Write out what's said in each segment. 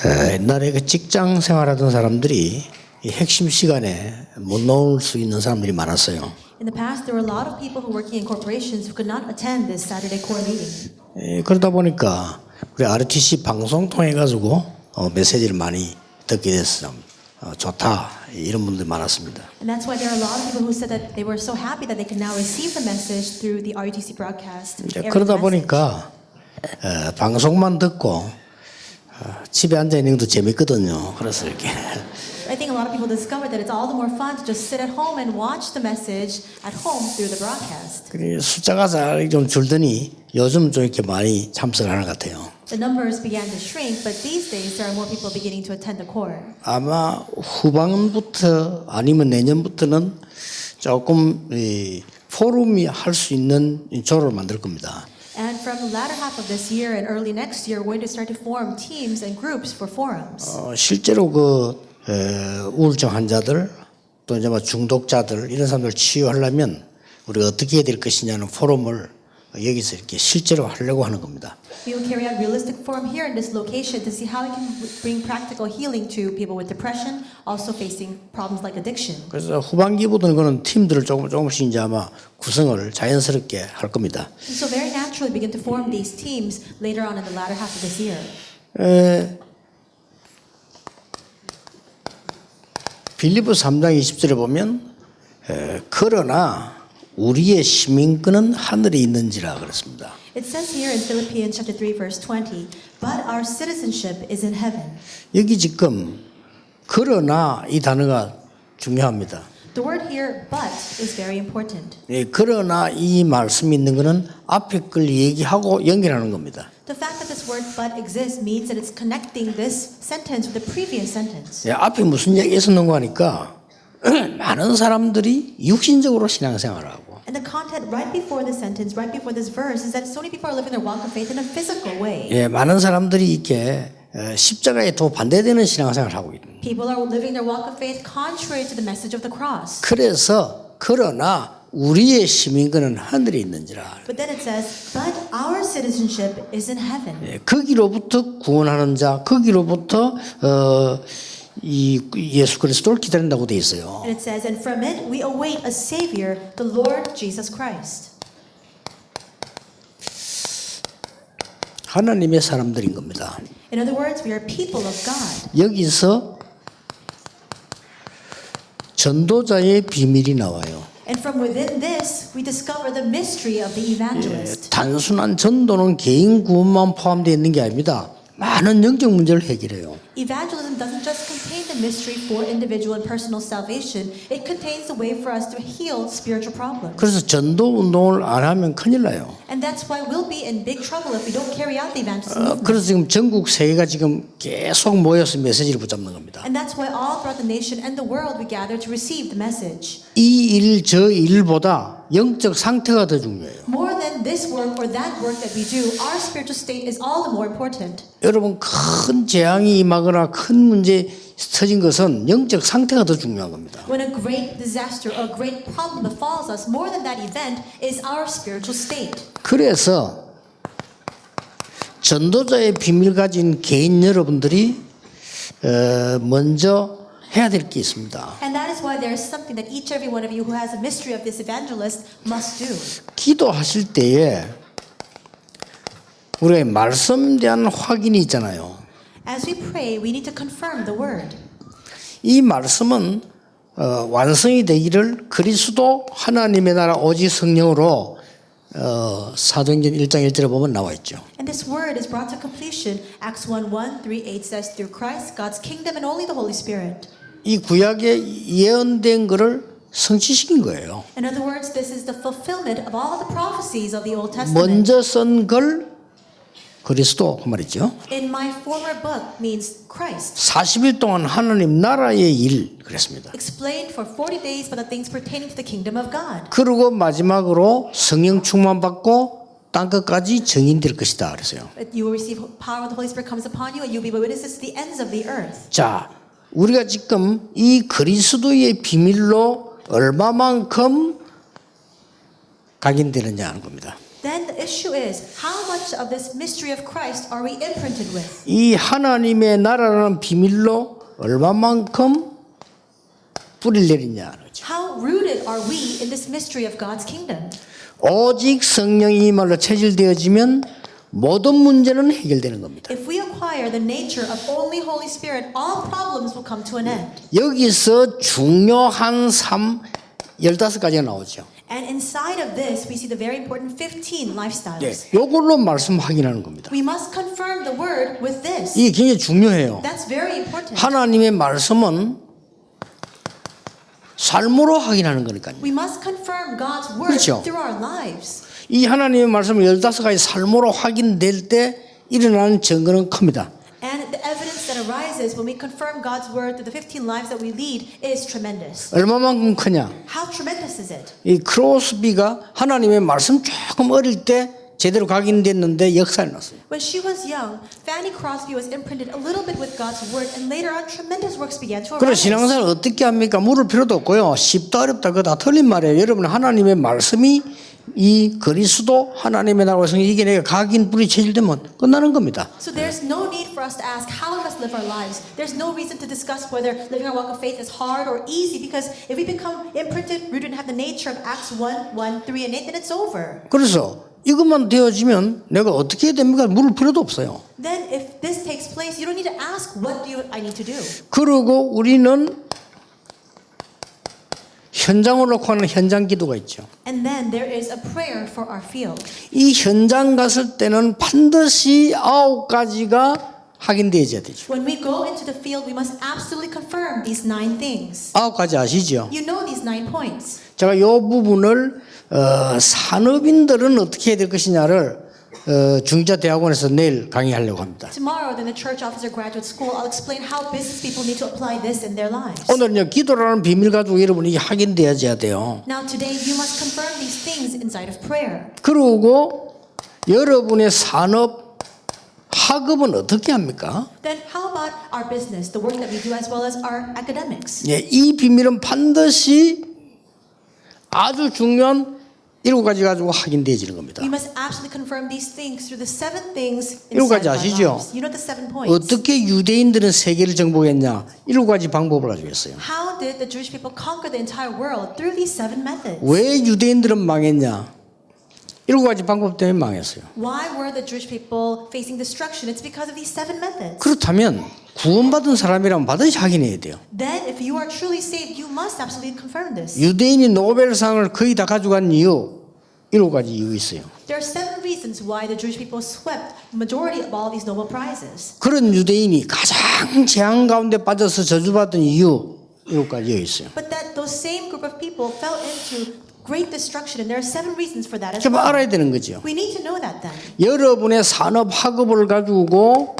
옛날에 그 직장 생활하던 사람들이 이 핵심 시간에 못 나올 수 있는 사람들이 많았어요. In the past, there were a lot of people who working in corporations who could not attend this Saturday core meeting. 그러다 보니까 우리 RTC 방송 통해 가지고 메시지를 많이 듣게 됐어요. 좋다 이런 분들이 많았습니다. And that's why there are a lot of people who said that they were so happy that they can now receive the message through the RUTC broadcast. 그러다 보니까 방송만 듣고 집에 앉아 있는 것도 재밌거든요. 그래서 이렇게 I think a lot of people discovered that it's all the more fun to just sit at home and watch the message at home through the broadcast. 숫자가 좀 줄더니 요즘 좀 이렇게 많이 참석하는 것 같아요. The numbers began to shrink, but these days there are more people beginning to attend the core. 아마 후반부터 아니면 내년부터는 조금 포럼이 할 수 있는 조를 만들 겁니다. And from the latter half of this year and early next year, we're going to start to form teams and groups for forums. 실제로 우울증 환자들 또 이제 중독자들 이런 사람들 치유하려면 우리가 어떻게 해야 될 것이냐는 포럼을 여기서 이렇게 실제로 하려고 하는 겁니다. We will carry out realistic forum here in this location to see how we can bring practical healing to people with depression, also facing problems like addiction. 그래서 후반기부터는 그런 팀들을 조금씩 이제 아마 구성을 자연스럽게 할 겁니다. And so very naturally begin to form these teams later on in the latter half of this year. 빌립보 3장 20절에 보면 그러나 우리의 시민권은 하늘에 있는지라 그랬습니다. It says here in Philippians chapter 3 verse 20, but our citizenship is in heaven. 여기 지금 그러나 이 단어가 중요합니다. The word here, but, is very important. 그러나 이 말씀이 있는 것은 앞에 걸 얘기하고 연결하는 겁니다. The fact that this word but exists means that it's connecting this sentence with the previous sentence. 앞에 무슨 얘기가 있었는가 하니까 많은 사람들이 육신적으로 신앙생활을 하고 And the content right before this sentence, right before this verse, is that so many people are living their walk of faith in a physical way. 많은 사람들이 이렇게 십자가에 또 반대되는 신앙생활을 하고 있는. People are living their walk of faith contrary to the message of the cross. 그래서 그러나 우리의 시민권은 하늘에 있는지라. But then it says, but our citizenship is in heaven. 거기로부터 구원하는 자, 거기로부터 이 예수 그리스도를 기다린다고 돼 있어요. And it says, and from it we await a Savior, the Lord Jesus Christ. 하나님의 사람들인 겁니다. In other words, we are people of God. 여기서 전도자의 비밀이 나와요. And from within this, we discover the mystery of the evangelist. 단순한 전도는 개인 구원만 포함되어 있는 게 아닙니다. 많은 영적 문제를 해결해요. Evangelism doesn't just contain the mystery for individual and personal salvation. It contains the way for us to heal spiritual problems. 그래서 전도 운동을 안 하면 큰일 나요. And that's why we'll be in big trouble if we don't carry out the evangelism movement. 그래서 지금 전국 세계가 지금 계속 모여서 메시지를 붙잡는 겁니다. And that's why all throughout the nation and the world we gather to receive the message. 이 일, 저 일보다 영적 상태가 더 중요해요. More than this work or that work that we do, our spiritual state is all the more important. 여러분 큰 재앙이 임하거나 큰 문제 터진 것은 영적 상태가 더 중요한 겁니다. When a great disaster or a great problem befalls us, more than that event is our spiritual state. 그래서 전도자의 비밀 가진 개인 여러분들이 먼저 해야 될 게 있습니다. And that is why there is something that each every one of you who has a mystery of this evangelist must do. 기도하실 때에 우리의 말씀에 대한 확인이 있잖아요. As we pray, we need to confirm the word. 이 말씀은 완성이 되기를 그리스도 하나님의 나라 오직 성령으로 사도행전 1장 1절에 보면 나와 있죠. And this word is brought to completion. Acts 1:1, 3:8 says, through Christ, God's kingdom, and only the Holy Spirit. 이 구약에 예언된 것을 성취시킨 거예요. In other words, this is the fulfillment of all the prophecies of the Old Testament. 먼저 쓴 걸 그리스도 그 말이죠. In my former book means Christ. 40일 동안 하나님 나라의 일 그랬습니다. Explained for 40 days by the things pertaining to the kingdom of God. 그리고 마지막으로 성령 충만 받고 땅 끝까지 증인될 것이다 그랬어요. You will receive power when the Holy Spirit comes upon you, and you'll be witnesses to the ends of the earth. 자, 우리가 지금 이 그리스도의 비밀로 얼마만큼 각인되느냐 하는 겁니다. then the issue is how much of this mystery of Christ are we imprinted with? 이 하나님의 나라라는 비밀로 얼마만큼 뿌리를 내리냐. How rooted are we in this mystery of God's kingdom? 오직 성령이 이 말로 체질되어지면 모든 문제는 해결되는 겁니다. If we acquire the nature of only Holy Spirit, all problems will come to an end. 여기서 중요한 15가지가 나오죠. And inside of this, we see the very important 15 lifestyles. 이걸로 말씀 확인하는 겁니다. We must confirm the word with this. 이게 굉장히 중요해요. That's very important. 하나님의 말씀은 삶으로 확인하는 거니까요. We must confirm God's word 그렇죠. through our lives. 이 하나님의 말씀을 15가지 삶으로 확인될 때 일어나는 증거는 큽니다. And the evidence that arises when we confirm God's word through the 15 lives that we lead is tremendous. 얼마만큼 크냐? How tremendous is it? 이 크로스비가 하나님의 말씀 조금 어릴 때 제대로 각인됐는데 역사에 났어요. When she was young, Fanny Crosby was imprinted a little bit with God's word, and later on, tremendous works began to 그럼 arise. 신앙생활 어떻게 합니까? 물을 필요도 없고요. 쉽다 어렵다 그거 다 틀린 말이에요. 여러분 하나님의 말씀이 이 그리스도 하나님의 나라와 성령 이게 내가 각인 뿌리 체질되면 끝나는 겁니다. So there's no need for us to ask how we must live our lives. There's no reason to discuss whether living our walk of faith is hard or easy, because if we become imprinted, rooted, and have the nature of Acts 1, 1, 3, and 8, then it's over. 그래서 이것만 되어지면 내가 어떻게 해야 됩니까? 물을 필요도 없어요. Then if this takes place, you don't need to ask what I need to do. 그리고 우리는 현장으로 놓고 하는 현장 기도가 있죠. And then there is a prayer for our field. 이 현장 갔을 때는 반드시 9가지가 확인되어야 되죠. When we go into the field, we must absolutely confirm these 9 things. 9가지 아시죠? You know these 9 points. 제가 이 부분을 산업인들은 어떻게 해야 될 것이냐를 중지자 대학원에서 내일 강의하려고 합니다. Tomorrow, in the Church Officer Graduate School, I'll explain how business people need to apply this in their lives. 오늘은요 기도라는 비밀 가지고 여러분이 확인되어야 돼요. Now today, you must confirm these things inside of prayer. 그리고 여러분의 산업 학업은 어떻게 합니까? Then how about our business, the work that we do, as well as our academics? 예, 이 비밀은 반드시 아주 중요한 7가지 가지고 확인되어지는 겁니다. We must absolutely confirm these things through the 7 things 일곱 inside 가지 of our 아시죠? lives. You know the 7 points. 어떻게 유대인들은 세계를 정복했냐? 7가지 방법을 가지고 있어요. How did the Jewish people conquer the entire world? Through these 7 methods. 왜 유대인들은 망했냐? 7가지 방법 때문에 망했어요. Why were the Jewish people facing destruction? It's because of these 7 methods. 그렇다면 구원받은 사람이라면 반드시 확인해야 돼요. Then, if you are truly saved, you must absolutely confirm this. 유대인이 노벨상을 거의 다 가져간 이유 7가지 이유 있어요. There are 7 reasons why the Jewish people swept majority of all these Nobel prizes. 그런 유대인이 가장 재앙 가운데 빠져서 저주받은 이유 7가지 여기 있어요. But that those same group of people fell into great destruction, and there are 7 reasons for that as 좀 well. 알아야 되는 거죠. We need to know that then. 여러분의 산업 학업을 가지고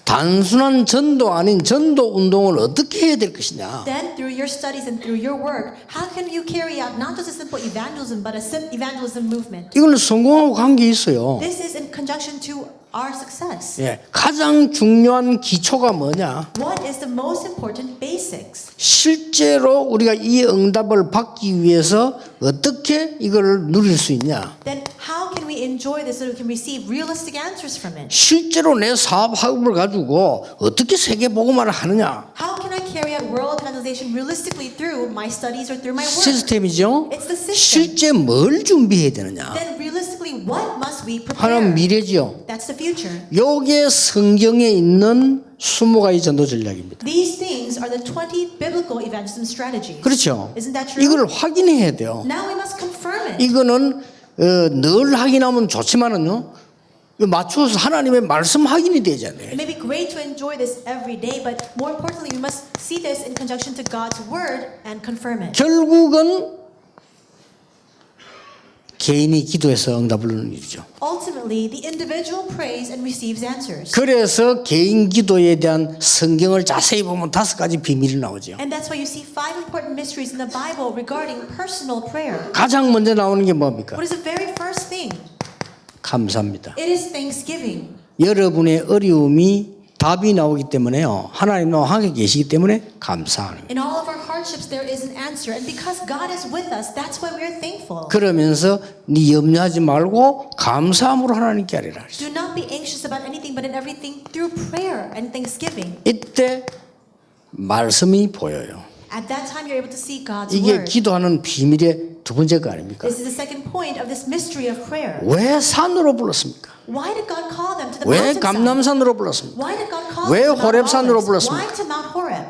단순한 전도 아닌 전도 운동을 어떻게 해야 될 것이냐. Then, through your studies and through your work, how can you carry out not just a simple evangelism, but a evangelism movement? 이거는 성공하고 관계 있어요. This is in conjunction to our success. 예, 가장 중요한 기초가 뭐냐? What is the most important basics? 실제로 우리가 이 응답을 받기 위해서 어떻게 이걸 누릴 수 있냐? Then how can we enjoy this so we can receive realistic answers from it? 실제로 내 사업 학업을 가지고 어떻게 세계 복음화를 하느냐? How can I carry out world evangelization realistically through my studies or through my work? 시스템이죠. It's the system. 실제 뭘 준비해야 되느냐? Then realistically, what must we 하나는 prepare? 미래지요. That's the future. 요게 성경에 있는 20가지 전도 전략입니다. These things are the 20 biblical evangelism strategies. 그렇죠. Isn't that true? 이걸 확인해야 돼요. Now we must confirm it. 이거는 늘 확인하면 좋지만은요. 이거 맞춰서 하나님의 말씀 확인이 되잖아요. It may be great to enjoy this every day, but more importantly, we must see this in conjunction to God's word and confirm it. 결국은 개인이 기도해서 응답을 얻는 일이죠. Ultimately, the individual prays and receives answers. 그래서 개인 기도에 대한 성경을 자세히 보면 5가지 비밀이 나오죠. And that's why you see 5 important mysteries in the Bible regarding personal prayer. 가장 먼저 나오는 게 뭡니까? What is the very first thing? 감사합니다. It is thanksgiving. 여러분의 어려움이 답이 나오기 때문에요. 하나님도 함께 계시기 때문에 감사하는 거예요. In all of our hardships, there is an answer. And because God is with us, that's why we are thankful. 그러면서 네 염려하지 말고 감사함으로 하나님께 하리라. Do not be anxious about anything, but in everything through prayer and thanksgiving. 이때 말씀이 보여요. At that time, you're able to see God's 이게 word. 기도하는 비밀의 두 번째 거 아닙니까? This is the second point of this mystery of prayer. 왜 산으로 불렀습니까? Why did God call them to the 왜 mountainside? 감람산으로 불렀습니까? Why did God call 왜 them to Mount 호렙산으로 Olives? 불렀습니까? Why to Mount Horeb?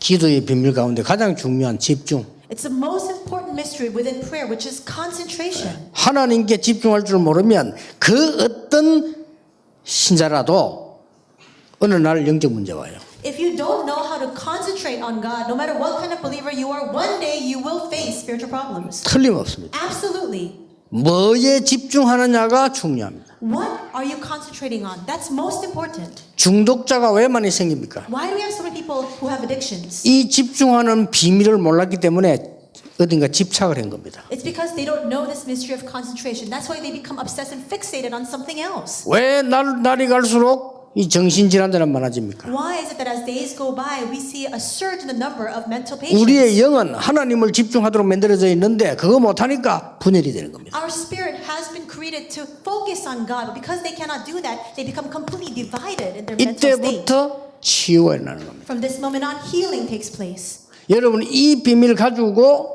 기도의 비밀 가운데 가장 중요한 집중. It's the most important mystery within prayer, which is concentration. 하나님께 집중할 줄 모르면 그 어떤 신자라도 어느 날 영적 문제 와요. If you don't know how to concentrate on God, no matter what kind of believer you are, one day you will face spiritual problems. 틀림없습니다. Absolutely. 뭐에 집중하느냐가 중요합니다. What are you concentrating on? That's most important. 중독자가 왜 많이 생깁니까? Why do we have so many people who have addictions? 이 집중하는 비밀을 몰랐기 때문에 어딘가 집착을 한 겁니다. It's because they don't know this mystery of concentration. That's why they become obsessed and fixated on something else. 왜 날이 갈수록 이 정신질환들은 많아집니까? Why is it that as days go by, we see a surge in the number of mental patients? 우리의 영은 하나님을 집중하도록 만들어져 있는데 그거 못하니까 분열이 되는 겁니다. Our spirit has been created to focus on God, but because they cannot do that, they become completely divided in their mental state. 이때부터 치유가 일어나는 겁니다. From this moment on, healing takes place. 여러분 이 비밀을 가지고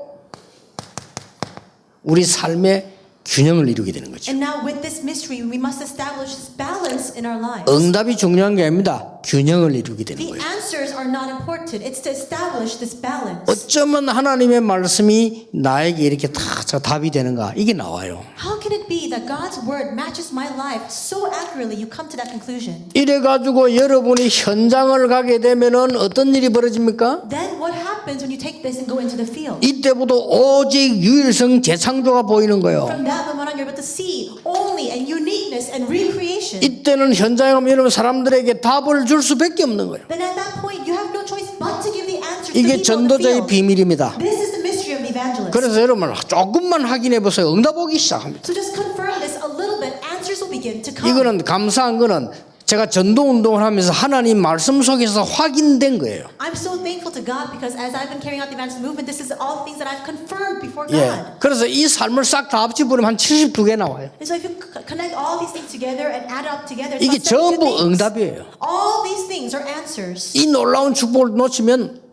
우리 삶의 균형을 이루게 되는 거죠. And now with this mystery, we must establish this balance in our lives. 응답이 중요한 게 아닙니다. 균형을 이루게 되는 The 거예요. answers are not important. It's to establish this balance. 어쩌면 하나님의 말씀이 나에게 이렇게 다 답이 되는가 이게 나와요. How can it be that God's word matches my life so accurately? You come to that conclusion. 이래 가지고 여러분이 현장을 가게 되면은 어떤 일이 벌어집니까? Then what happens when you take this and go into the field? 이때부터 오직 유일성 재창조가 보이는 거예요. From that moment on, you're able to see only and uniqueness and recreation. 이때는 현장에 가면 여러분 사람들에게 답을 줄 수밖에 없는 거예요. Then at that point, you have no choice but to give the answers to 이게 people in the 전도자의 field. 비밀입니다. This is the mystery of the evangelist. 그래서 여러분 조금만 확인해 보세요. 응답 오기 시작합니다. So just confirm this a little bit. Answers will begin to come. 이거는 감사한 거는 제가 전도 운동을 하면서 하나님 말씀 속에서 확인된 거예요. I'm so thankful to God because as I've been carrying out the evangelist movement, this is all things that I've confirmed before God. 예. 그래서 이 삶을 싹 다 합쳐보면 한 72개 나와요. And so if you connect all these things together and add up together, it's 이게 about 72 전부 things. 응답이에요. All these things are answers. 이 놀라운 축복을 놓치면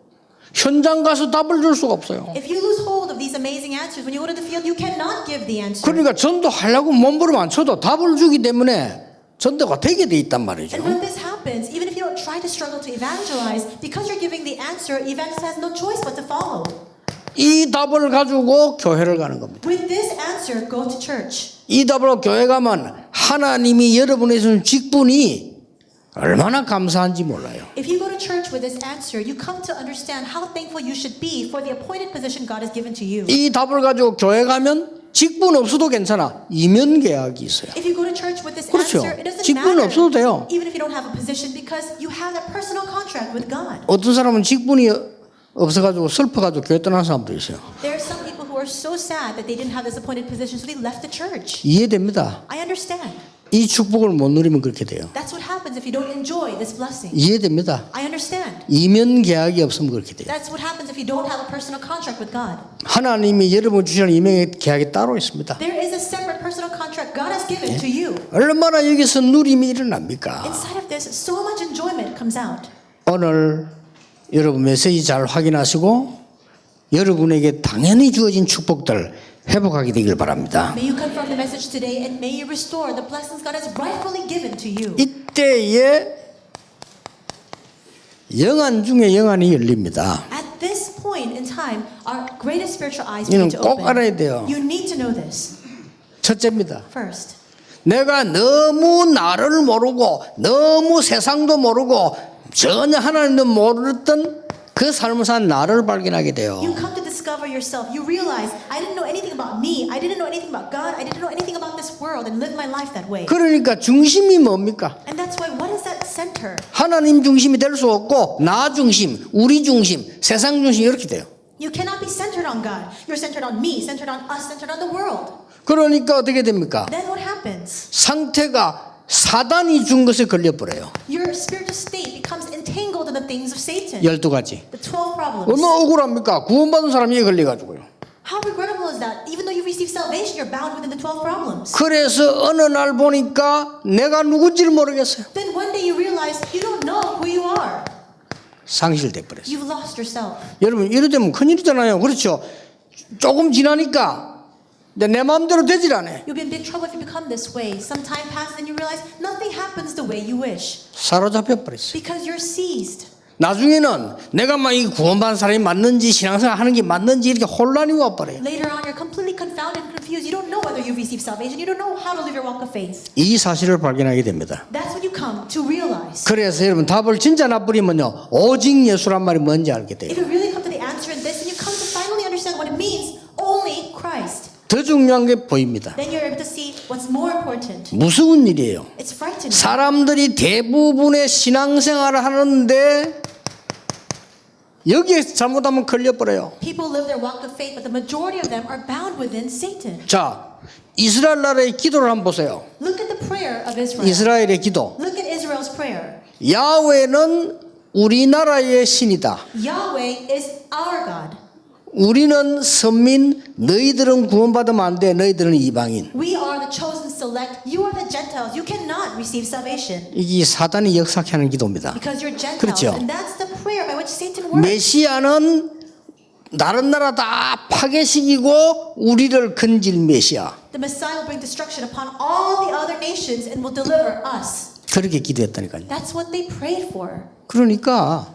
현장 가서 답을 줄 수가 없어요. If you lose hold of these amazing answers, when you go to the field, you cannot give the answer. 그러니까 전도하려고 몸부림 안 쳐도 답을 주기 때문에 전도가 되게 돼 있단 말이죠. And when this happens, even if you don't try to struggle to evangelize, because you're giving the answer, evangelist has no choice but to follow. 이 답을 가지고 교회를 가는 겁니다. With this answer, go to church. 이 답으로 교회 가면 하나님이 여러분에 주는 직분이 얼마나 감사한지 몰라요. If you go to church with this answer, you come to understand how thankful you should be for the appointed position God has given to you. 이 답을 가지고 교회 가면 직분 없어도 괜찮아. 이면 계약이 있어요. If you go to church with this 그렇죠. answer, it doesn't 직분 matter, 없어도 돼요. even if you don't have a position, because you have that personal contract with God. 어떤 사람은 직분이 없어가지고 슬퍼가지고 교회 떠난 사람도 있어요. There are some people who are so sad that they didn't have this appointed position, so they left the church. 이해됩니다. I understand. 이 축복을 못 누리면 그렇게 돼요. That's what happens if you don't enjoy this blessing. 이해됩니다. I understand. 이면 계약이 없으면 그렇게 돼요. That's what happens if you don't have a personal contract with God. 하나님이 여러분 주시는 이명의 계약이 따로 있습니다. There is a separate personal contract God has given to you. 얼마나 여기서 누림이 일어납니까? Inside of this, so much enjoyment comes out. 오늘 여러분 메시지 잘 확인하시고 여러분에게 당연히 주어진 축복들 회복하게 되길 바랍니다. May you confirm the message today and may you restore the blessings God has rightfully given to you. 이때에 영안 중에 영안이 열립니다. At this point in time, our greatest spiritual eyes 이는 begin to 꼭 open. 알아야 돼요. You need to know this. 첫째입니다. First, 내가 너무 나를 모르고 너무 세상도 모르고 전혀 하나님도 모르던 그 삶을 산 나를 발견하게 돼요. you come to discover yourself. You realize, I didn't know anything about me. I didn't know anything about God. I didn't know anything about this world and live my life that way. 그러니까 중심이 뭡니까? And that's why, what is that center? 하나님 중심이 될 수 없고 나 중심, 우리 중심, 세상 중심 이렇게 돼요. You cannot be centered on God. You're centered on me, centered on us, centered on the world. 그러니까 어떻게 됩니까? Then what happens? 상태가 사단이 준 것에 걸려버려요. Your spiritual state becomes entangled in the things of Satan. 12가지. The 12 problems. 얼마나 억울합니까? 구원받은 사람이 이에 걸려가지고요. How regrettable is that? Even though you receive salvation, you're bound within the 12 problems. 그래서 어느 날 보니까 내가 누군지를 모르겠어요. Then one day you realize you don't know who you are. 상실돼 버렸어요. You've lost yourself. 여러분 이래 되면 큰일이잖아요. 그렇죠? 조금 지나니까 내 마음대로 되질 않아요. You'll be in big trouble if you become this way. Some time passes and you realize nothing happens the way you wish. 사로잡혀 버렸어요. Because you're seized. 나중에는 내가 막 이 구원받은 사람이 맞는지 신앙생활 하는 게 맞는지 이렇게 혼란이 와버려요. Later on, you're completely confounded and confused. You don't know whether you've received salvation. You don't know how to live your walk of faith. 이 사실을 발견하게 됩니다. That's when you come to realize. 그래서 여러분 답을 진짜 나쁘리면요 오직 예수란 말이 뭔지 알게 돼요. If you really come to the answer in this, and you come to finally understand what it means, only Christ. 더 중요한 게 보입니다. Then you're able to see what's more important. 무서운 일이에요. It's frightening. 사람들이 대부분의 신앙생활을 하는데 여기에 잘못하면 걸려버려요. People live their walk of faith, but the majority of them are bound within Satan. 자, 이스라엘 나라의 기도를 한번 보세요. Look at the prayer of Israel. 이스라엘의 기도. Look at Israel's prayer. 야훼는 우리나라의 신이다. Yahweh is our God. 우리는 선민, 너희들은 구원받으면 안 돼. 너희들은 이방인. We are the chosen select. You are the Gentiles. You cannot receive salvation. 이게 사단이 역사케 하는 기도입니다. Because you're Gentiles. 그렇죠. And that's the prayer by which Satan works. 메시아는 다른 나라 다 파괴시키고 우리를 건질 메시아. The Messiah will bring destruction upon all the other nations and will deliver us. 그렇게 기도했다니까요. That's what they prayed for. 그러니까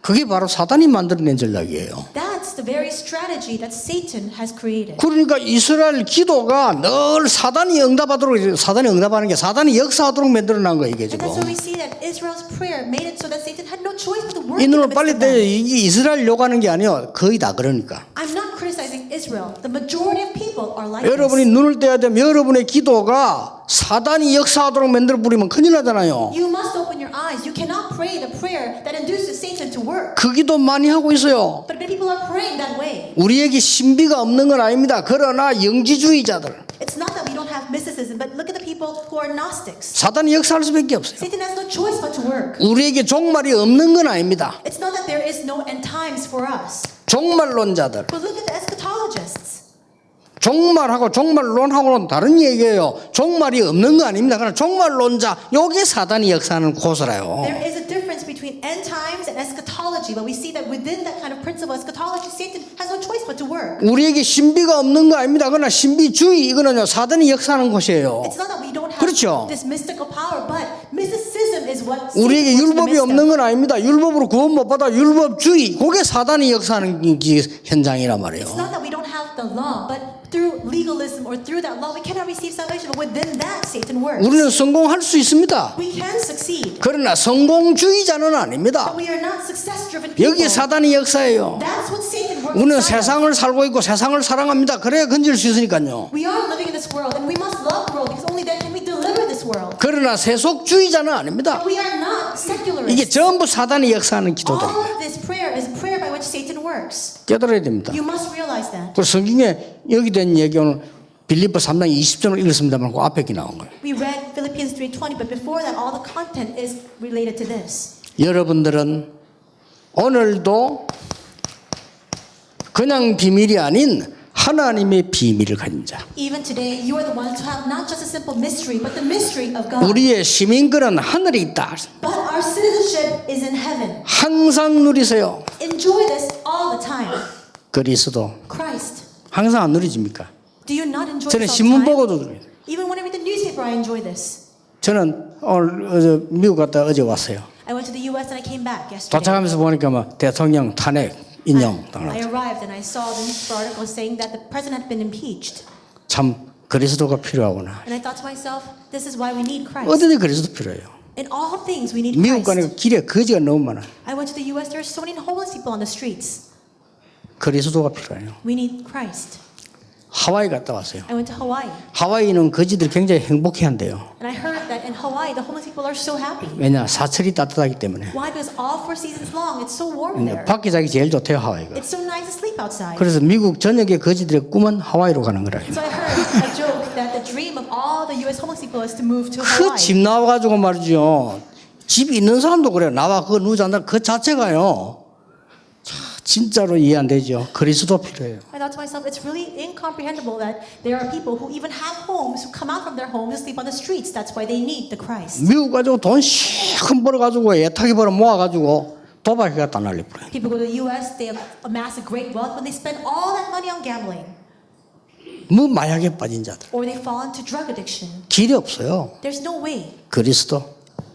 그게 바로 사단이 만들어낸 전략이에요. That's the very strategy that Satan has created. 그러니까 이스라엘 기도가 늘 사단이 응답하도록 사단이 응답하는 게 사단이 역사하도록 만들어낸 거예요 이게 And 지금. that's why we see that Israel's prayer made it so that Satan had no choice but to work 이 in the 눈을 midst 빨리 of 떼요. them. 이게 이스라엘 욕하는 게 아니에요. 거의 다 그러니까. I'm not criticizing Israel. The majority of people are like 여러분이 this. 눈을 떼야 되면 여러분의 기도가 사단이 역사하도록 만들어 버리면 큰일 나잖아요. You must open your eyes. You cannot pray the prayer that induces Satan to work. 그 기도 많이 하고 있어요. But many people are praying that way. 우리에게 신비가 없는 건 아닙니다. 그러나 영지주의자들 It's not that we don't have mysticism, but look at the people who are Gnostics. 사단이 역사할 수밖에 없어요. Satan has no choice but to work. 우리에게 종말이 없는 건 아닙니다. It's not that there is no end times for us. 종말론자들 But look at the eschatologists. 종말하고 종말론하고는 다른 얘기예요. 종말이 없는 거 아닙니다. 그러나 종말론자 요게 사단이 역사하는 고소라요. There is a difference between end times and eschatology, but we see that within that kind of principle, eschatology, Satan has no choice but to work. 우리에게 신비가 없는 거 아닙니다. 그러나 신비주의 이거는요 사단이 역사하는 곳이에요. It's not that we don't have 그렇죠. this mystical power, but mysticism is what Satan 우리에게 works in the 율법이 midst 없는 of. 건 아닙니다. 율법으로 구원 못 받아 율법주의 그게 사단이 역사하는 현장이란 말이에요. It's not that we don't have the law, but through legalism or through that law, we cannot receive salvation. But within that, Satan works. 우리는 성공할 수 있습니다. We can succeed, 그러나 성공주의자는 아닙니다. but we are not success-driven people. 여기 사단이 역사예요. That's what Satan works 우리는 inside us. 세상을 살고 있고 세상을 사랑합니다. 그래야 건질 수 있으니까요. We are living in this world, and we must love the world because only then can we deliver this world. 그러나 세속주의자는 아닙니다. But we are not secularists. 이게 전부 사단이 역사하는 기도들. All of this prayer is prayer by which Satan works. 깨달아야 됩니다. You must realize that. 그 성경에 여기 된 얘기 오늘 빌립보 3장 20절을 읽었습니다만 그 앞에 나온 거예요. We read Philippians 3:20, but before that, all the content is related to this. 여러분들은 오늘도 그냥 비밀이 아닌 하나님의 비밀을 가진 자. Even today, you are the ones who have not just a simple mystery, but the mystery of God. 우리의 시민권은 하늘에 있다. But our citizenship is in heaven. 항상 누리세요. Enjoy this all the time. 그리스도 Christ. 항상 안 누리십니까? Do you not enjoy 저는 this all 신문 the time? 보고도 누려요. Even when I read the newspaper, I enjoy this. 저는 오늘 미국 갔다 어제 왔어요. I went to the U.S. and I came back yesterday. 도착하면서 보니까 막 대통령 탄핵 인용 I 당했죠. arrived and I saw the newspaper article saying that the president had been impeached. 참 그리스도가 필요하구나. And I thought to myself, this is why we need Christ. 어디든 그리스도 필요해요. In all things, we need 미국 Christ. 가니까 길에 거지가 너무 많아. I went to the U.S. There are so many homeless people on the streets. 그리스도가 필요해요. We need Christ. 하와이 갔다 왔어요. I went to Hawaii. 하와이는 거지들이 굉장히 행복해한대요. And I heard that in in Hawaii, the homeless people are so happy. 왜냐? 사철이 따뜻하기 때문에. Why? Because all 4 seasons long, it's so warm there. 밖에 자기 제일 좋대요, 하와이가. It's so nice to sleep outside. 그래서 미국 전역의 거지들의 꿈은 하와이로 가는 거라. So I heard a joke that the dream of all the U.S. homeless people is to move to 그 Hawaii. 집 나와가지고 말이죠. 집 있는 사람도 그래요. 나와 그거 누워잔다. 그 자체가요. 진짜로 이해 안 되죠. 그리스도 필요해요. I thought to myself, it's really incomprehensible that there are people who even have homes who come out from their homes to sleep on the streets. That's why they need the Christ. 미국 가지고 돈 시큰 벌어가지고 애타게 벌어 모아가지고 도박에 갖다 날려버려요. People go to the U.S., they have amassed a great wealth, but they spend all that money on gambling. 뭐 마약에 빠진 자들. Or they fall into drug addiction. 길이 없어요. There's no way 그리스도.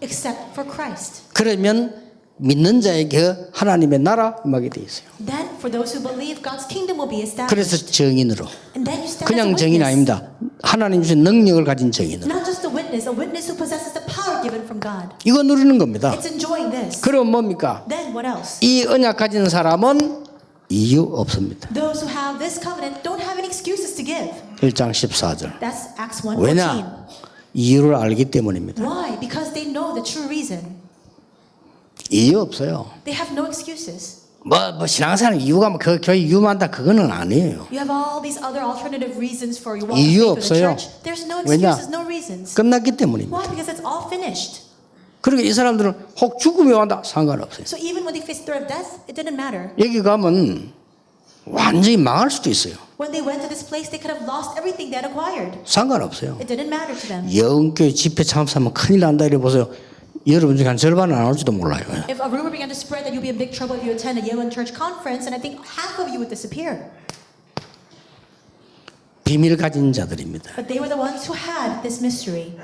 except for Christ. 그러면 믿는 자에게 하나님의 나라 임하게 돼 있어요. Then, for those who believe, God's kingdom will be established. 그래서 정인으로. And then you stand as a 그냥 정인 witness. 아닙니다. 하나님 주신 능력을 가진 정인으로. Not just a witness who possesses the power given from God. 이거 누리는 겁니다. It's enjoying this. 그럼 뭡니까? Then what else? 이 언약 가진 사람은 이유 없습니다. Those who have this covenant don't have any excuses to give. 1장 14절. That's Acts 1:14. 왜냐? 이유를 알기 때문입니다. Why? Because they know the true reason. 이유 없어요. They have no excuses. 뭐 신앙생활 이유가 그 교회 이유만다 그거는 아니에요. You have all these other alternative reasons for your walk of 이유 faith with the 없어요. church. There's no 왜냐? excuses, no reasons. 끝났기 때문입니다. Why? Because it's all finished. 그리고 이 사람들은 혹 죽음이 온다 상관없어요. So even when they faced the threat of death, it didn't matter. 여기 가면 완전히 망할 수도 있어요. When they went to this place, they could have lost everything they had acquired. 상관없어요. It didn't matter to them. 영교회 집회 참사하면 큰일 난다 이래 보세요. 여러분 중에 한 절반은 안 올지도 몰라요. If a rumor began to spread that you'll be in big trouble if you attend a Yeoman Church conference, and I think half of you would disappear. 비밀 가진 자들입니다. But they were the ones who had this mystery.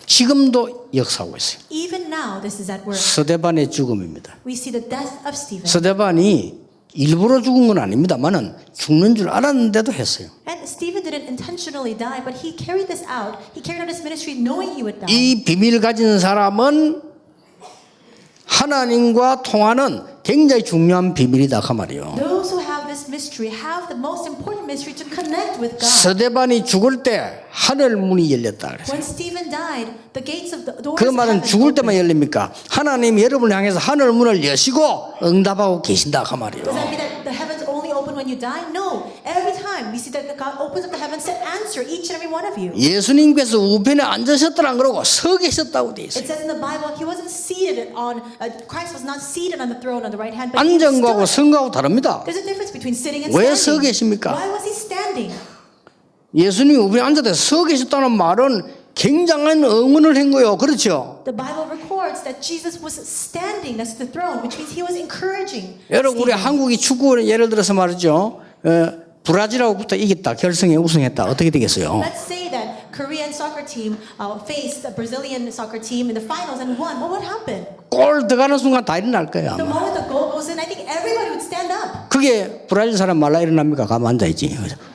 지금도 역사하고 있어요. Even now, this is at work. 스데반의 죽음입니다. We see the death of Stephen. 스데반이 일부러 죽은 건 아닙니다만은 죽는 줄 알았는데도 했어요. And Stephen didn't intentionally die, but he carried this out. He carried out his ministry knowing he would die. 이 비밀 가진 사람은 하나님과 통하는 굉장히 중요한 비밀이다 그 말이에요. Those who have this mystery have the most important mystery to connect with God. 스데반이 죽을 때 하늘 문이 열렸다 그랬어요. When Stephen died, the gates of the doors 그 of 말은 heaven 죽을 때만 opened. 열립니까? 하나님 여러분을 향해서 하늘 문을 여시고 응답하고 계신다 그 말이에요. Does that mean that the heavens only open when you die? No. Every time we see that God opens up the heavens to answer each and every one of you. 예수님께서 우편에 앉으셨더란 그러고 서 계셨다고 돼 있어요. It says in the Bible, he wasn't seated on, Christ was not seated on the throne on the right hand, but he 앉은 거하고 stood. 선 거하고 다릅니다. There's a difference between sitting and 왜 서 standing. 계십니까? Why was he standing? 예수님이 우편에 앉아서 서 계셨다는 말은 굉장한 응원을 한 거예요. 그렇죠? The Bible records that Jesus was standing next to the throne, which means he was encouraging. 여러분 우리 Stephen. 한국이 축구 예를 들어서 말이죠. 브라질하고부터 이겼다. 결승에 우승했다. 어떻게 되겠어요? Let's say that Korean soccer team faced the Brazilian soccer team in the finals and won. What would happen? 골 들어가는 순간 다 일어날 거예요. The 아마. moment the goal goes in, I think everybody would stand up. 그게 브라질 사람 말라 일어납니까? 가만 앉아있지.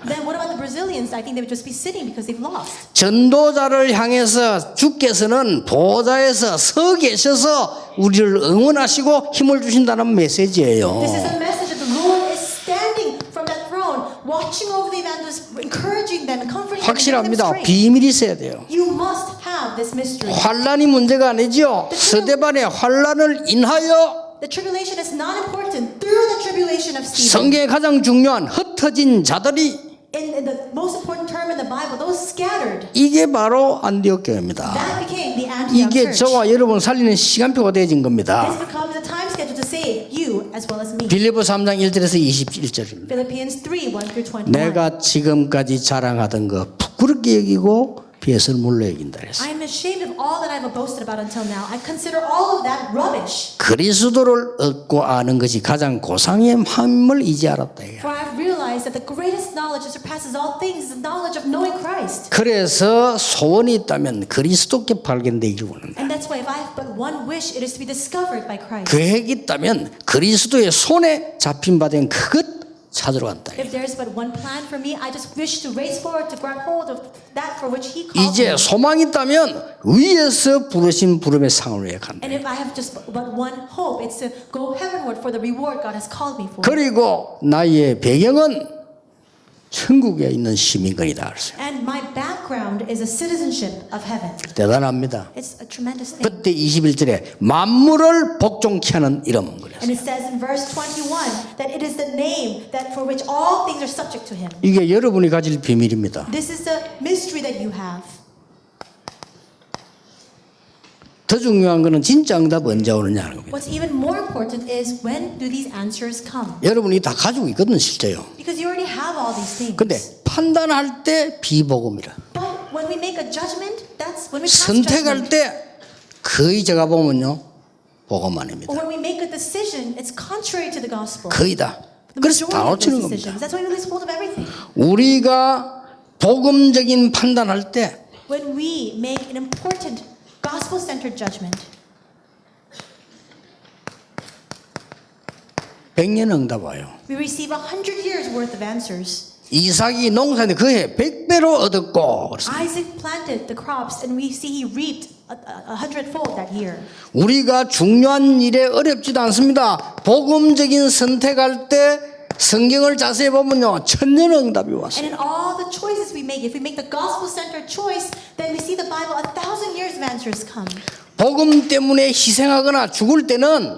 Then what about the Brazilians? I think they would just be sitting because they've lost. 전도자를 향해서 주께서는 보좌에서 서 계셔서 우리를 응원하시고 힘을 주신다는 메시지예요. This is a message that the Lord is standing from that throne, watching over the evangelists, encouraging them, comforting them, giving them 확실합니다. strength. 비밀이 있어야 돼요. You must have this mystery. 환란이 문제가 아니죠. 스데반의 환란을 인하여 The tribulation is not important. Through the tribulation of Stephen, 성경에 가장 중요한 흩어진 자들이 in the most important term in the Bible, those scattered, 이게 바로 안디옥 교회입니다. that became the Antioch 이게 church. 저와 여러분 살리는 시간표가 되어진 겁니다. This becomes a time schedule to save you as well as me. 빌립보 3장 1절에서 21절입니다. Philippians 3, 1 through 21. 내가 지금까지 자랑하던 거 부끄럽게 여기고 빚을 물러 여긴다 그랬어요. I am ashamed of all that I have boasted about until now. I consider all of that rubbish. 그리스도를 얻고 아는 것이 가장 고상의 함을 이제 알았다. 이게. For I have realized that the greatest knowledge that surpasses all things is the knowledge of knowing Christ. 그래서 소원이 있다면 그리스도께 발견되기를 원한다. And that's why if I have but one wish, it is to be discovered by Christ. 계획이 있다면 그리스도의 손에 잡힌 바 된 그것 찾으러 간다. If there is but one plan for me, I just wish to race forward to grab hold of that for which He called 이제 me. 소망이 있다면 위에서 부르신 부름의 상을 위해 간다. And if I have just but one hope, it's to go heavenward for the reward God has called me for. 그리고 나의 배경은 천국에 있는 시민권이다 그랬어요. And my background is a citizenship of heaven. 대단합니다. It's a tremendous thing. 그때 21절에 만물을 복종케 하는 이름 그랬어요. And it says in verse 21 that it is the name that for which all things are subject to him. 이게 여러분이 가질 비밀입니다. This is the mystery that you have. 더 중요한 거는 진짜 응답 언제 오느냐 하는 겁니다. What's even more important is when do these answers come? 여러분이 다 가지고 있거든 실제요. Because you already have all these things. 근데 판단할 때 비복음이라. But when we make a judgment, that's when we pass judgment. 선택할 때 거의 제가 보면요 복음 Or 아닙니다. when we make a decision, it's contrary to the gospel. 거의 다. The 그래서 다 majority of 놓치는 those 겁니다. decisions. That's why we lose hold of everything. 우리가 복음적인 판단할 때 When we make an important gospel-centered judgment, 100년 응답 와요. we receive 100 years worth of answers. 이삭이 농사인데 그해 100배로 얻었고 그래서 Isaac planted the crops and we see he reaped a hundredfold that year. 우리가 중요한 일에 어렵지도 않습니다. 복음적인 선택할 때 성경을 자세히 보면요 천년 응답이 왔어요. And in all the choices we make, if we make the gospel-centered choice, then we see the Bible 1,000 years of answers come. 복음 때문에 희생하거나 죽을 때는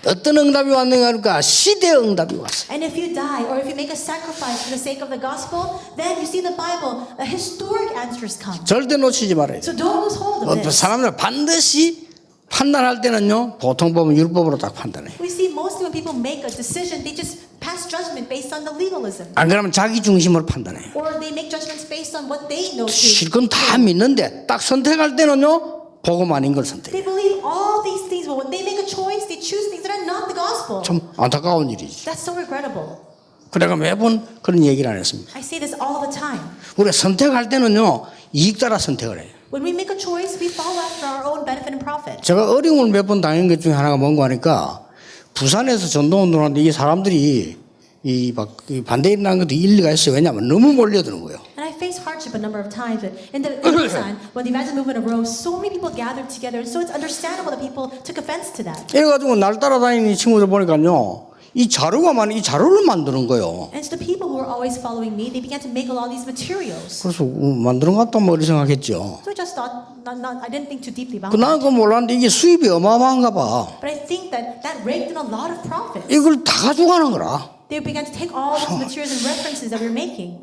어떤 응답이 왔는가 하니까 시대 응답이 왔어요. And if you die or if you make a sacrifice for the sake of the gospel, then you see in the Bible historic answers come. 절대 놓치지 말아야 So 돼요. don't lose hold of this. 사람들 반드시 판단할 때는요 보통 보면 율법으로 딱 판단해요. We see mostly when people make a decision, they just pass judgment based on the legalism. 안 그러면 자기 중심으로 판단해요. Or they make judgments based on what they know to. 실컷 다 믿는데 딱 선택할 때는요 복음 아닌 걸 선택해요. They believe all these things, but when they make a choice, they choose things that are not the gospel. 참 안타까운 일이지. That's so regrettable. 그래가 매번 그런 얘기를 안 했습니다. I say this all the time. 우리가 선택할 때는요 이익 따라 선택을 해요. When we make a choice, we follow after our own benefit and profit. 제가 어려움을 몇 번 당한 것 중에 하나가 뭔가 하니까 부산에서 전도운동을 하는데 이 사람들이 이 반대 일어나는 것도 일리가 있어요. 왜냐하면 너무 몰려드는 거예요. And I faced hardship a number of times. But in Busan, when the evangelism movement arose, so many people gathered together, and so it's understandable that people took offense to that. 이래가지고 날 따라다니는 친구들 보니까요 이 자료가 많은 이 자료를 만드는 거예요. And so the people who were always following me, they began to make a lot of these materials. 그래서 만드는 것 같다 뭐 이렇게 생각했죠. So I just thought, I didn't think too deeply about 나는 it. 그거 몰랐는데 이게 수입이 어마어마한가 봐. But I think that raked in a lot of profits. 이걸 다 가져가는 거라. They began to take all those materials and references that we were making.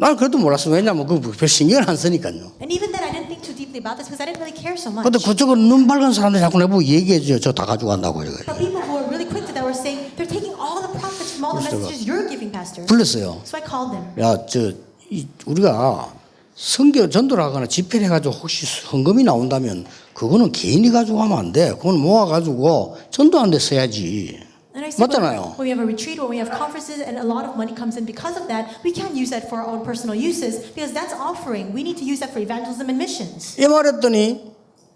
난 그래도 몰랐어. 왜냐면 별 신경을 안 쓰니까요. And even then, I didn't think too deeply about this because I didn't really care so much. 근데 그쪽은 눈 밝은 사람들이 자꾸 내보고 얘기해줘요. 저 다 가져간다고. But people who were really quick to that were saying, they're taking all the profits from all the messages you're giving, Pastor. 불렀어요. So I called them. 야, 우리가 선교 전도를 하거나 집회를 해가지고 혹시 헌금이 나온다면 그거는 개인이 가지고 가면 안 돼. 그건 모아가지고 전도하는 데 써야지. And I said, 맞잖아요. when we have a retreat, when we have conferences, and a lot of money comes in because of that, we can't use that for our own personal uses because that's offering. We need to use that for evangelism and missions. 이 말했더니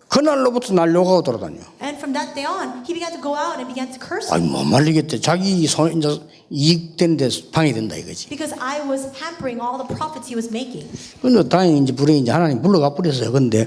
그날로부터 날 욕하고 돌아다녀. And from that day on, he began to go out and began to curse 아니 me 못 말리겠대. 자기 손 이제 이익된 데 방해된다 이거지. because I was hampering all the profits he was making. 근데 다행히 이제 불행히 이제 하나님 불러가 버렸어요. 근데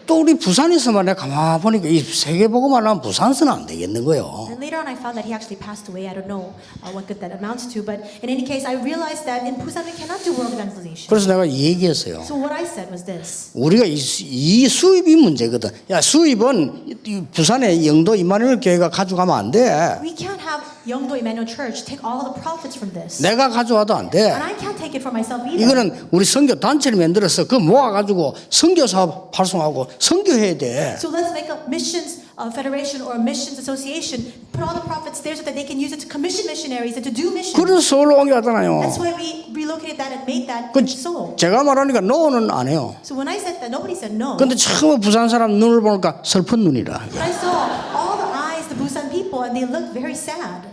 또 우리 부산에서만 내가 가만 보니까 이 세계보고만 하면 부산서는 안 되겠는 거예요. And later on, I found that he actually passed away. I don't know what good that amounts to, but in any case, I realized that in Busan we cannot do world evangelization. 그래서 내가 얘기했어요. So what I said was this: 우리가 이 수입이 문제거든. 야 수입은 이 부산의 영도 이마누엘 교회가 가져가면 안 돼. we can't have Yeongdo Emmanuel Church take all the profits from this, 내가 가져와도 안 돼. and I can't take it for myself either. 이거는 우리 선교 단체를 만들어서 그 모아가지고 선교 사업 활성화하고 선교해야 돼. So let's make a missions federation or a missions association. Put all the profits there so that they can use it to commission missionaries and to do missions. 그래서 서울로 옮겨왔잖아요. That's why we relocated that and made that 그 in Seoul. 제가 말하니까 노는 안 해요. So when I said that, nobody said no. 근데 처음 부산 사람 눈을 보니까 슬픈 눈이라. But I saw all the eyes, the Busan people, and they looked very sad.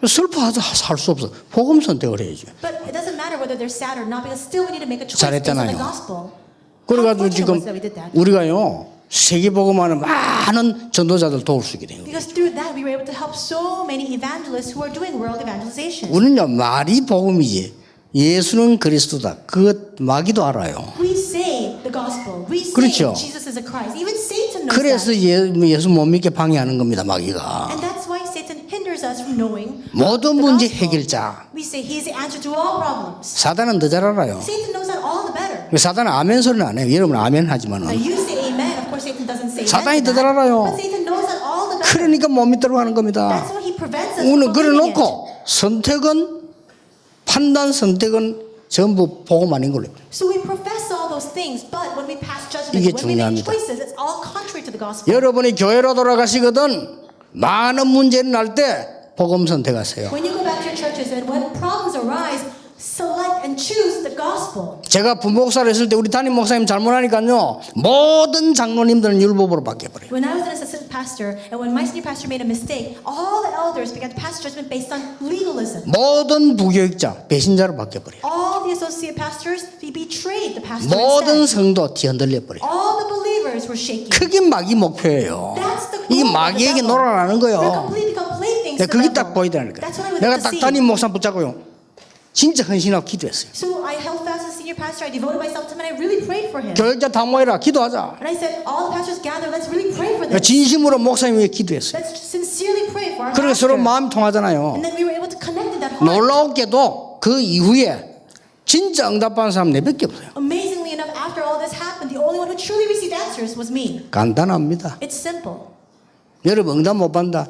슬퍼하자 살 수 없어. 복음 선택을 해야지. But it doesn't matter whether they're sad or not because still we need to make a choice based on the 잘했잖아요. gospel. 그래가지고 How 지금 fortunate was that we did that? 우리가요 세계복음하는 많은 전도자들 도울 수 있게 된 거예요. Because through that we were able to help so many evangelists who are doing world evangelization. 우리는요 말이 복음이지 예수는 그리스도다 그 마귀도 알아요. We say the gospel. We say 그렇죠. Jesus is a Christ. Even Satan knows 그래서 that. 예수 못 믿게 방해하는 겁니다 마귀가. And that's why Satan hinders us us from knowing 모든 the 문제 gospel. 해결자. We say he is the answer to all problems. 사단은 더 잘 알아요. Satan knows that all the better. 사단은 아멘 소리는 안 해요. 여러분 아멘 하지만은. Now you say amen. Of course, Satan doesn't say 사단이 amen 더 to 잘 that. 알아요. But Satan knows that all the better. 그러니까 못 믿도록 하는 겁니다. That's why he prevents us from 우리는 believing it. 그래놓고 판단 선택은 전부 복음 아닌 걸로. So we profess all those things, but when we pass 이게 judgment, when we make 중요합니다. choices, it's all contrary to the gospel. 여러분이 교회로 돌아가시거든 많은 문제는 날 때 복음 선택하세요. When you go back to your churches and when problems arise, select and choose the gospel. 제가 부목사를 했을 때 우리 담임 목사님 잘못하니까요 모든 장로님들은 율법으로 바뀌어버려요. When I was an assistant pastor, and when my senior pastor made a mistake, all the elders began to pass judgment based on legalism. 모든 부교육자 배신자로 바뀌어버려요. All the associate pastors, they betrayed the pastor 모든 instead. 성도 뒤흔들려버려요. All the believers were shaking. 그게 마귀 목표예요. That's the 이게 goal of the 마귀에게 devil. 놀아라는 We're 거예요. completely things. 내가 to 그게 the 딱 devil. 보이더라니까. That's what I was 내가 able 딱 to see. 담임 목사 붙잡고요 진짜 헌신하고 기도했어요. So I held fast as senior pastor. I devoted myself to him, and I really prayed for him. 교육자 다 모여라 기도하자. And I said, all the pastors gather. Let's really pray for 그러니까 this. 진심으로 목사님 위해 기도했어요. Let's sincerely pray for our 그리고 서로 pastor. 마음이 통하잖아요. And then we were able to connect in that heart. 놀라웠게도 그 이후에 진짜 응답받은 사람 내밖에 없어요. Amazingly enough, after all this happened, the only one who truly received answers was me. 간단합니다. It's simple. 여러분 응답 못 받는다.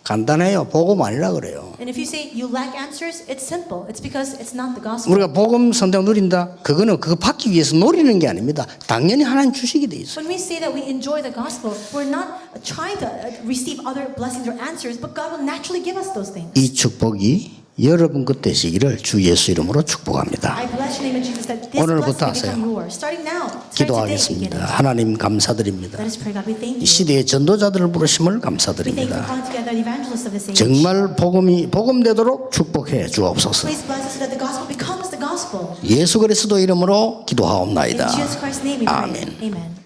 간단해요. 복음 아니라 그래요. And if you say you lack answers, it's simple. It's because it's not the gospel. 우리가 복음 선택 누린다. 그거는 그거 받기 위해서 노리는 게 아닙니다. 당연히 하나님 주시게 돼 있어요. When we say that we enjoy the gospel, we're not trying to receive other blessings or answers, but God will naturally give us those things. 이 축복이 여러분 것 되시기를 주 예수 이름으로 축복합니다. I bless your name in Jesus that this 오늘부터 blessing become yours. Starting now, starting today, 기도하겠습니다. begin it. 하나님 감사드립니다. Let us pray, God. We thank 이 you. 시대의 전도자들을 부르심을 We thank you for 감사드립니다. calling together the evangelists of this age. 정말 복음되도록 축복해 주옵소서. Please bless us so that the gospel becomes the gospel. 예수 그리스도 이름으로 In 기도하옵나이다. Jesus Christ's name we pray. 아멘. Amen.